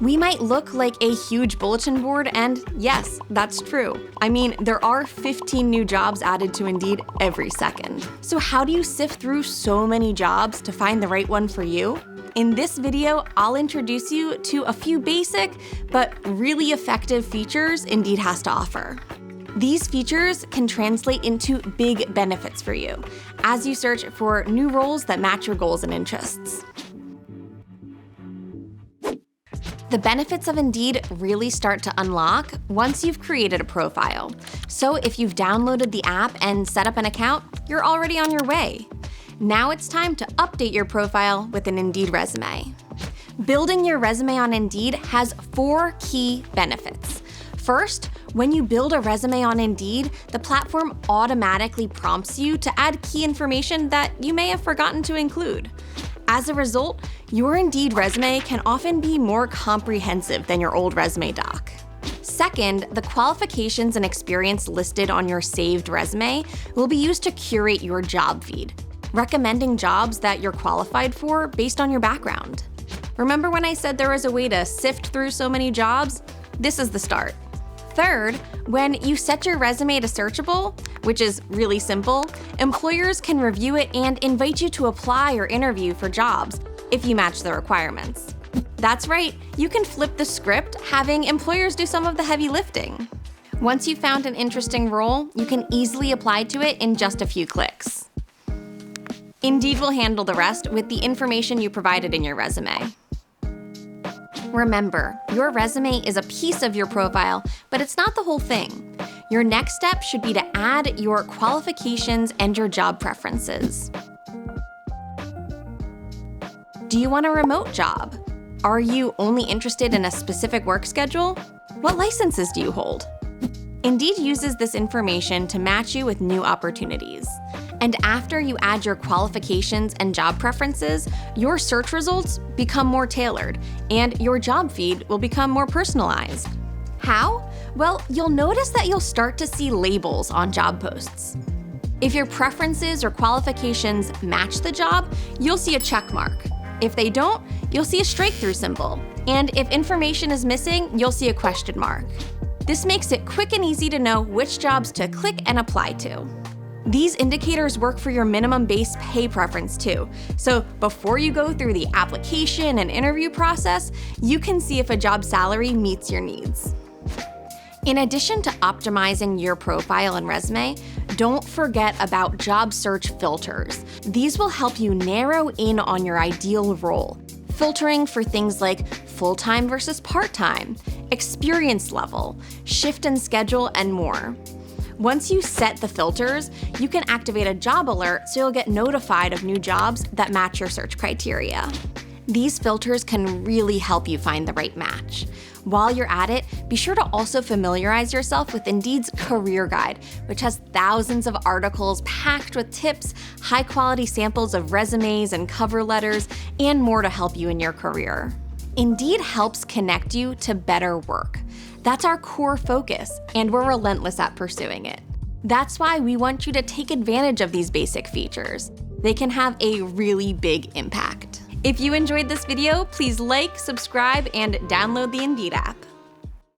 We might look like a huge bulletin board, and yes, that's true. I mean, there are 15 new jobs added to Indeed every second. So how do you sift through so many jobs to find the right one for you? In this video, I'll introduce you to a few basic but really effective features Indeed has to offer. These features can translate into big benefits for you as you search for new roles that match your goals and interests. The benefits of Indeed really start to unlock once you've created a profile. So if you've downloaded the app and set up an account, you're already on your way. Now it's time to update your profile with an Indeed resume. Building your resume on Indeed has 4 key benefits. First, when you build a resume on Indeed, the platform automatically prompts you to add key information that you may have forgotten to include. As a result, your Indeed resume can often be more comprehensive than your old resume doc. Second, the qualifications and experience listed on your saved resume will be used to curate your job feed, recommending jobs that you're qualified for based on your background. Remember when I said there was a way to sift through so many jobs? This is the start. Third, when you set your resume to searchable, which is really simple, employers can review it and invite you to apply or interview for jobs if you match the requirements. That's right, you can flip the script, having employers do some of the heavy lifting. Once you've found an interesting role, you can easily apply to it in just a few clicks. Indeed will handle the rest with the information you provided in your resume. Remember, your resume is a piece of your profile, but it's not the whole thing. Your next step should be to add your qualifications and your job preferences. Do you want a remote job? Are you only interested in a specific work schedule? What licenses do you hold? Indeed uses this information to match you with new opportunities. And after you add your qualifications and job preferences, your search results become more tailored, and your job feed will become more personalized. How? Well, you'll notice that you'll start to see labels on job posts. If your preferences or qualifications match the job, you'll see a check mark. If they don't, you'll see a strike-through symbol. And if information is missing, you'll see a question mark. This makes it quick and easy to know which jobs to click and apply to. These indicators work for your minimum base pay preference too. So before you go through the application and interview process, you can see if a job salary meets your needs. In addition to optimizing your profile and resume, don't forget about job search filters. These will help you narrow in on your ideal role, filtering for things like full-time versus part-time, experience level, shift and schedule, and more. Once you set the filters, you can activate a job alert so you'll get notified of new jobs that match your search criteria. These filters can really help you find the right match. While you're at it, be sure to also familiarize yourself with Indeed's Career Guide, which has thousands of articles packed with tips, high-quality samples of resumes and cover letters, and more to help you in your career. Indeed helps connect you to better work. That's our core focus, and we're relentless at pursuing it. That's why we want you to take advantage of these basic features. They can have a really big impact. If you enjoyed this video, please like, subscribe, and download the Indeed app.